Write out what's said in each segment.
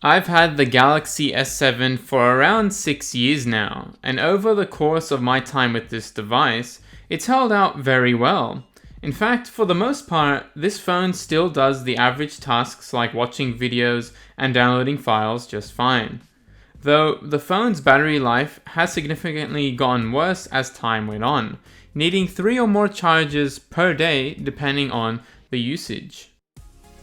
I've had the Galaxy S7 for around 6 years now, and over the course of my time with this device, it's held out very well. In fact, for the most part, this phone still does the average tasks like watching videos and downloading files just fine. Though the phone's battery life has significantly gotten worse as time went on, needing 3 or more charges per day depending on the usage.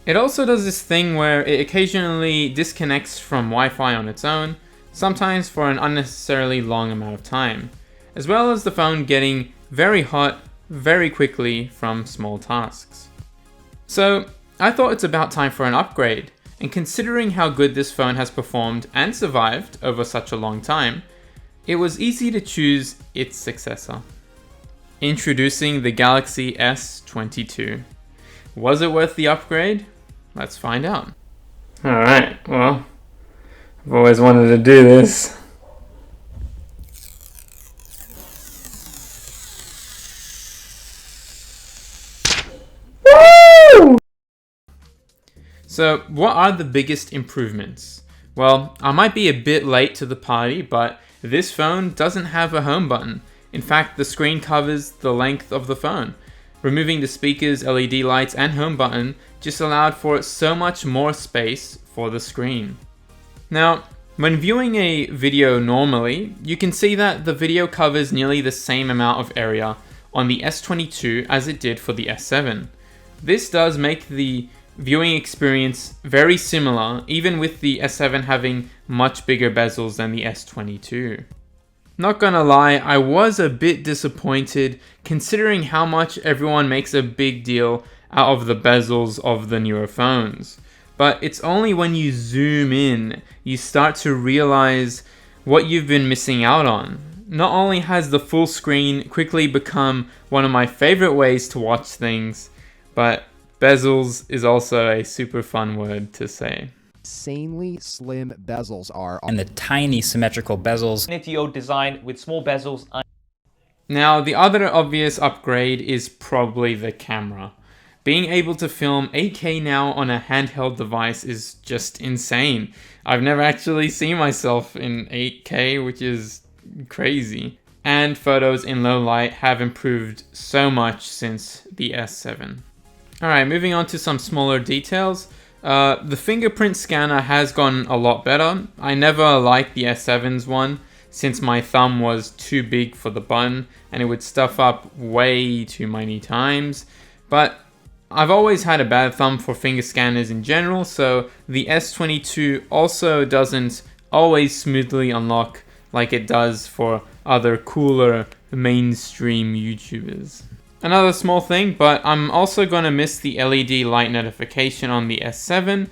It also does this thing where it occasionally disconnects from Wi-Fi on its own, sometimes for an unnecessarily long amount of time, as well as the phone getting very hot very quickly from small tasks. So I thought it's about time for an upgrade, and considering how good this phone has performed and survived over such a long time, it was easy to choose its successor. Introducing the Galaxy S22. Was it worth the upgrade? Let's find out. Alright, well, I've always wanted to do this. Woo! So, what are the biggest improvements? Well, I might be a bit late to the party, but this phone doesn't have a home button. In fact, the screen covers the length of the phone. Removing the speakers, LED lights, and home button just allowed for so much more space for the screen. Now, when viewing a video normally, you can see that the video covers nearly the same amount of area on the S22 as it did for the S7. This does make the viewing experience very similar, even with the S7 having much bigger bezels than the S22. Not gonna lie, I was a bit disappointed considering how much everyone makes a big deal out of the bezels of the newer phones. But it's only when you zoom in, you start to realize what you've been missing out on. Not only has the full screen quickly become one of my favorite ways to watch things, but bezels is also a super fun word to say. Insanely slim bezels are, and the tiny symmetrical bezels. NITO design with small bezels. Now, the other obvious upgrade is probably the camera. Being able to film 8K now on a handheld device is just insane. I've never actually seen myself in 8K, which is crazy. And photos in low light have improved so much since the S7. Alright, moving on to some smaller details. The fingerprint scanner has gotten a lot better. I never liked the S7's one since my thumb was too big for the button and it would stuff up way too many times. But I've always had a bad thumb for finger scanners in general, so the S22 also doesn't always smoothly unlock like it does for other cooler mainstream YouTubers. Another small thing, but I'm also going to miss the LED light notification on the S7,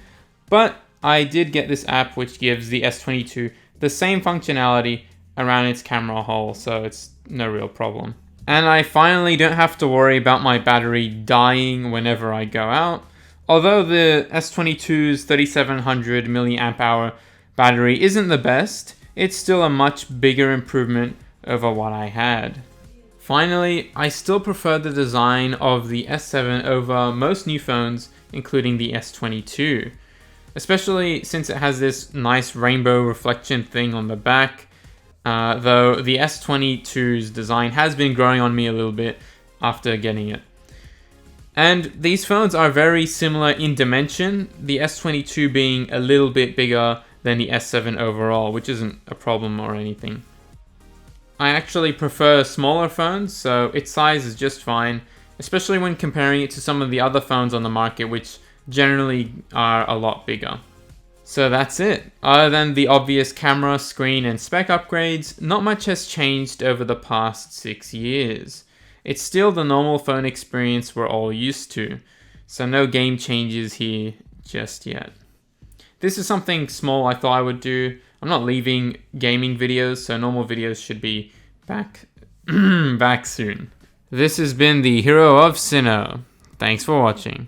but I did get this app which gives the S22 the same functionality around its camera hole, so it's no real problem. And I finally don't have to worry about my battery dying whenever I go out. Although the S22's 3700 mAh battery isn't the best, it's still a much bigger improvement over what I had. Finally, I still prefer the design of the S7 over most new phones, including the S22. Especially since it has this nice rainbow reflection thing on the back, though the S22's design has been growing on me a little bit after getting it. And these phones are very similar in dimension, the S22 being a little bit bigger than the S7 overall, which isn't a problem or anything. I actually prefer smaller phones, so its size is just fine, especially when comparing it to some of the other phones on the market, which generally are a lot bigger. So that's it. Other than the obvious camera, screen, and spec upgrades, not much has changed over the past 6 years. It's still the normal phone experience we're all used to, so no game changes here just yet. This is something small I thought I would do. I'm not leaving gaming videos, so normal videos should be back soon. This has been the Hero of Sinnoh. Thanks for watching.